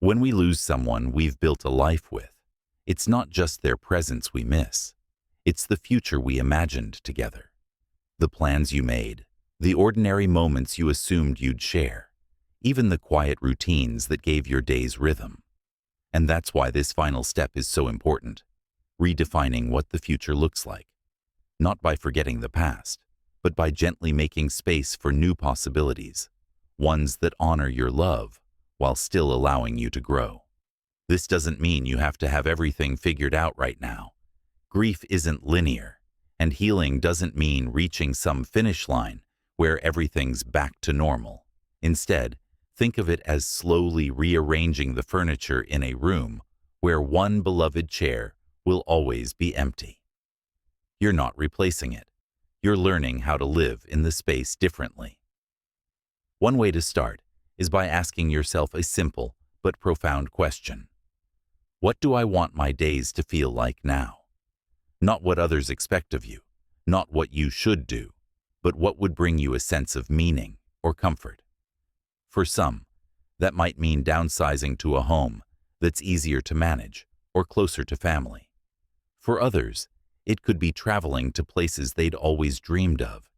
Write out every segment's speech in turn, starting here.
When we lose someone we've built a life with, it's not just their presence we miss. It's the future we imagined together. The plans you made, the ordinary moments you assumed you'd share, even the quiet routines that gave your days rhythm. And that's why this final step is so important, redefining what the future looks like. Not by forgetting the past, but by gently making space for new possibilities, ones that honor your love while still allowing you to grow. This doesn't mean you have to have everything figured out right now. Grief isn't linear, and healing doesn't mean reaching some finish line where everything's back to normal. Instead, think of it as slowly rearranging the furniture in a room where one beloved chair will always be empty. You're not replacing it. You're learning how to live in the space differently. One way to start is by asking yourself a simple but profound question. What do I want my days to feel like now? Not what others expect of you, not what you should do, but what would bring you a sense of meaning or comfort. For some, that might mean downsizing to a home that's easier to manage or closer to family. For others, it could be traveling to places they'd always dreamed of,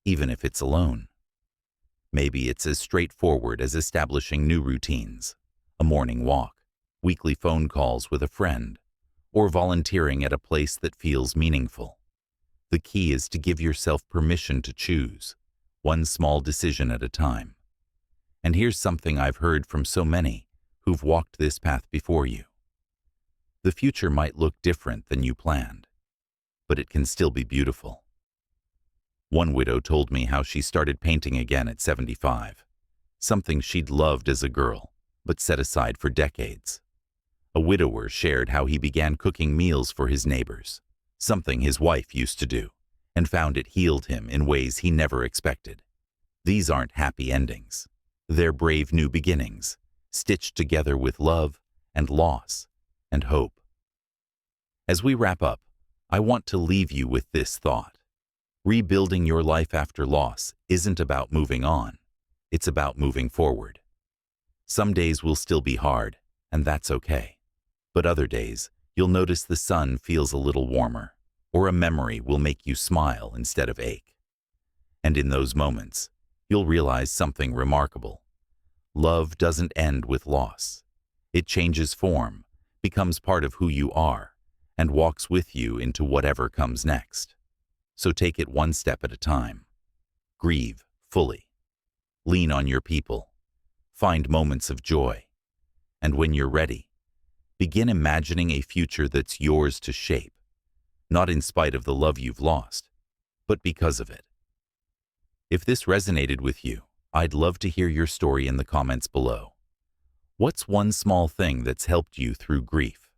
even if it's alone. Maybe it's as straightforward as establishing new routines, a morning walk, weekly phone calls with a friend, or volunteering at a place that feels meaningful. The key is to give yourself permission to choose, one small decision at a time. And here's something I've heard from so many who've walked this path before you. The future might look different than you planned, but it can still be beautiful. One widow told me how she started painting again at 75, something she'd loved as a girl, but set aside for decades. A widower shared how he began cooking meals for his neighbors, something his wife used to do, and found it healed him in ways he never expected. These aren't happy endings. They're brave new beginnings, stitched together with love and loss and hope. As we wrap up, I want to leave you with this thought. Rebuilding your life after loss isn't about moving on. It's about moving forward. Some days will still be hard, and that's okay. But other days, you'll notice the sun feels a little warmer, or a memory will make you smile instead of ache. And in those moments, you'll realize something remarkable. Love doesn't end with loss. It changes form, becomes part of who you are, and walks with you into whatever comes next. So take it one step at a time. Grieve fully. Lean on your people. Find moments of joy. And when you're ready, begin imagining a future that's yours to shape, not in spite of the love you've lost, but because of it. If this resonated with you, I'd love to hear your story in the comments below. What's one small thing that's helped you through grief?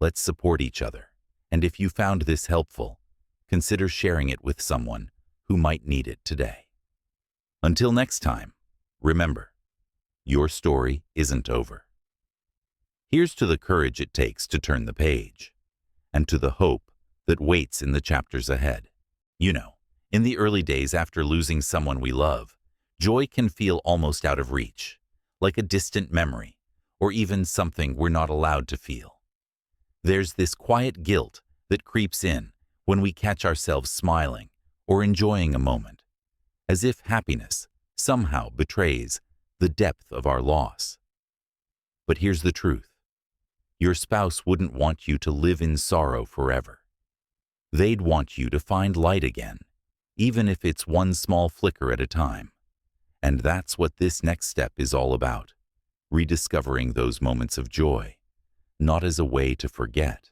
Let's support each other, and if you found this helpful, consider sharing it with someone who might need it today. Until next time, remember, your story isn't over. Here's to the courage it takes to turn the page, and to the hope that waits in the chapters ahead. You know, in the early days after losing someone we love, joy can feel almost out of reach, like a distant memory, or even something we're not allowed to feel. There's this quiet guilt that creeps in when we catch ourselves smiling or enjoying a moment, as if happiness somehow betrays the depth of our loss. But here's the truth. Your spouse wouldn't want you to live in sorrow forever. They'd want you to find light again, even if it's one small flicker at a time. And that's what this next step is all about, rediscovering those moments of joy, not as a way to forget,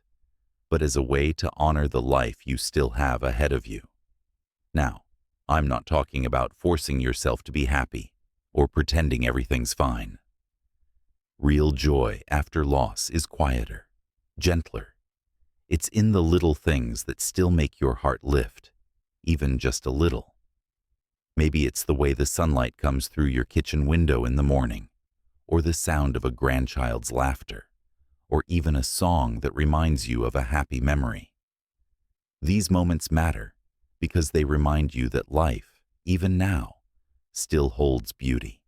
but as a way to honor the life you still have ahead of you. Now, I'm not talking about forcing yourself to be happy or pretending everything's fine. Real joy after loss is quieter, gentler. It's in the little things that still make your heart lift, even just a little. Maybe it's the way the sunlight comes through your kitchen window in the morning, or the sound of a grandchild's laughter, or even a song that reminds you of a happy memory. These moments matter because they remind you that life, even now, still holds beauty.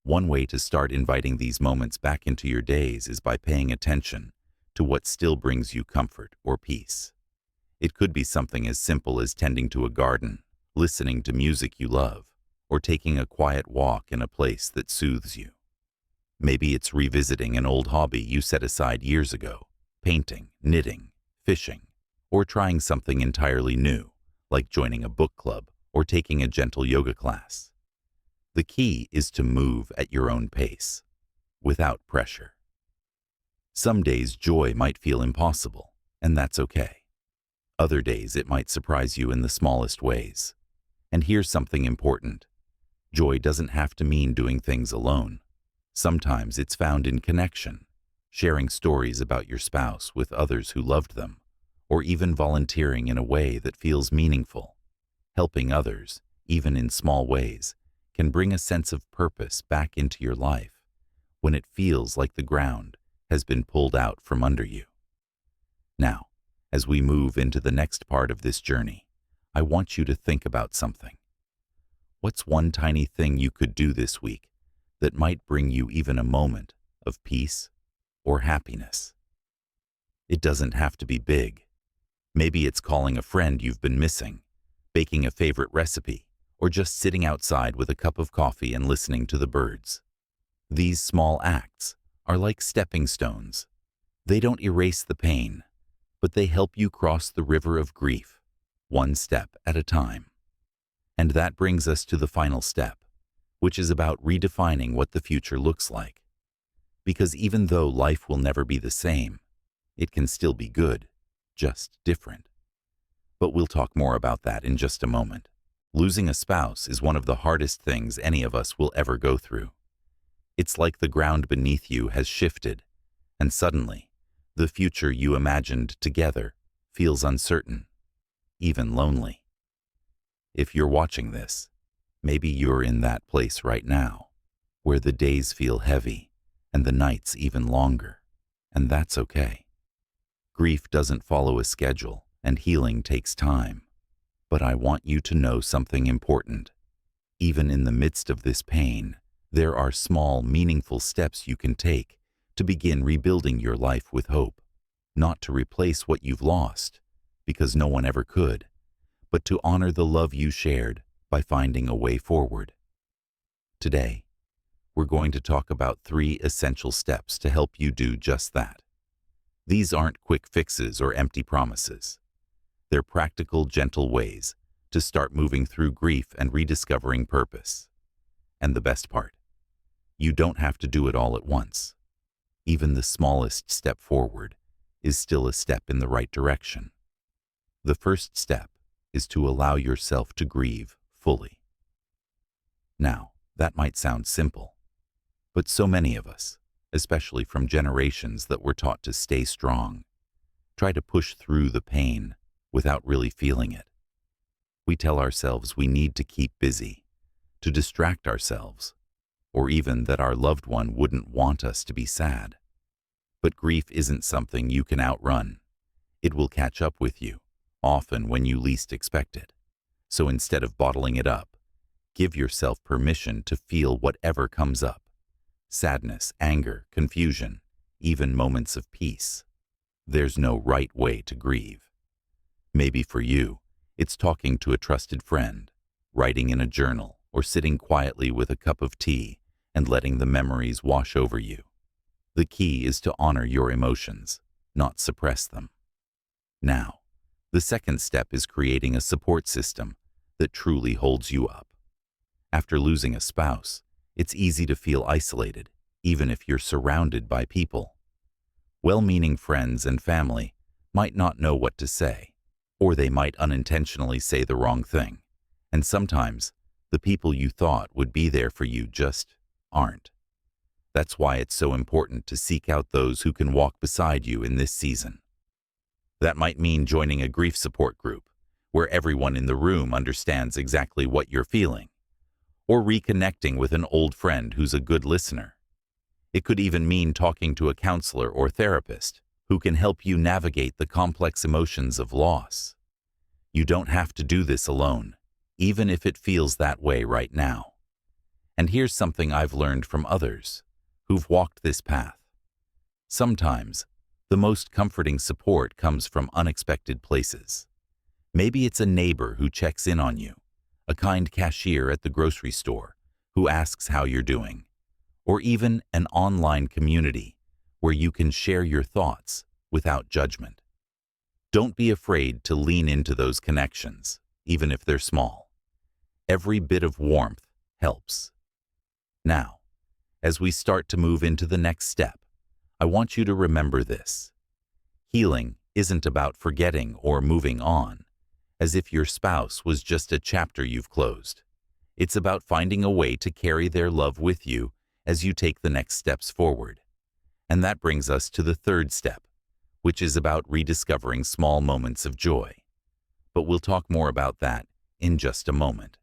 One way to start inviting these moments back into your days is by paying attention to what still brings you comfort or peace. It could be something as simple as tending to a garden, listening to music you love, or taking a quiet walk in a place that soothes you. Maybe it's revisiting an old hobby you set aside years ago, painting, knitting, fishing, or trying something entirely new, like joining a book club or taking a gentle yoga class. The key is to move at your own pace, without pressure. Some days joy might feel impossible, and that's okay. Other days it might surprise you in the smallest ways. And here's something important. Joy doesn't have to mean doing things alone. Sometimes it's found in connection, sharing stories about your spouse with others who loved them, or even volunteering in a way that feels meaningful. Helping others, even in small ways, can bring a sense of purpose back into your life when it feels like the ground has been pulled out from under you. Now, as we move into the next part of this journey, I want you to think about something. What's one tiny thing you could do this week that might bring you even a moment of peace or happiness? It doesn't have to be big. Maybe it's calling a friend you've been missing, baking a favorite recipe, or just sitting outside with a cup of coffee and listening to the birds. These small acts are like stepping stones. They don't erase the pain, but they help you cross the river of grief, one step at a time. And that brings us to the final step, which is about redefining what the future looks like. Because even though life will never be the same, it can still be good, just different. But we'll talk more about that in just a moment. Losing a spouse is one of the hardest things any of us will ever go through. It's like the ground beneath you has shifted, and suddenly, the future you imagined together feels uncertain, even lonely. If you're watching this, maybe you're in that place right now, where the days feel heavy and the nights even longer, and that's okay. Grief doesn't follow a schedule, and healing takes time. But I want you to know something important. Even in the midst of this pain, there are small, meaningful steps you can take to begin rebuilding your life with hope, not to replace what you've lost, because no one ever could, but to honor the love you shared by finding a way forward. Today, we're going to talk about 3 essential steps to help you do just that. These aren't quick fixes or empty promises. They're practical, gentle ways to start moving through grief and rediscovering purpose. And the best part, you don't have to do it all at once. Even the smallest step forward is still a step in the right direction. The first step is to allow yourself to grieve fully. Now, that might sound simple, but so many of us, especially from generations that were taught to stay strong, try to push through the pain without really feeling it. We tell ourselves we need to keep busy, to distract ourselves, or even that our loved one wouldn't want us to be sad. But grief isn't something you can outrun. It will catch up with you, often when you least expect it. So instead of bottling it up, give yourself permission to feel whatever comes up. Sadness, anger, confusion, even moments of peace. There's no right way to grieve. Maybe for you, it's talking to a trusted friend, writing in a journal, or sitting quietly with a cup of tea and letting the memories wash over you. The key is to honor your emotions, not suppress them. Now, the second step is creating a support system that truly holds you up. After losing a spouse, it's easy to feel isolated, even if you're surrounded by people. Well-meaning friends and family might not know what to say, or they might unintentionally say the wrong thing. And sometimes, the people you thought would be there for you just aren't. That's why it's so important to seek out those who can walk beside you in this season. That might mean joining a grief support group, where everyone in the room understands exactly what you're feeling, or reconnecting with an old friend who's a good listener. It could even mean talking to a counselor or therapist who can help you navigate the complex emotions of loss. You don't have to do this alone, even if it feels that way right now. And here's something I've learned from others who've walked this path. Sometimes, the most comforting support comes from unexpected places. Maybe it's a neighbor who checks in on you, a kind cashier at the grocery store who asks how you're doing, or even an online community where you can share your thoughts without judgment. Don't be afraid to lean into those connections, even if they're small. Every bit of warmth helps. Now, as we start to move into the next step, I want you to remember this. Healing isn't about forgetting or moving on, as if your spouse was just a chapter you've closed. It's about finding a way to carry their love with you as you take the next steps forward. And that brings us to the third step, which is about rediscovering small moments of joy. But we'll talk more about that in just a moment.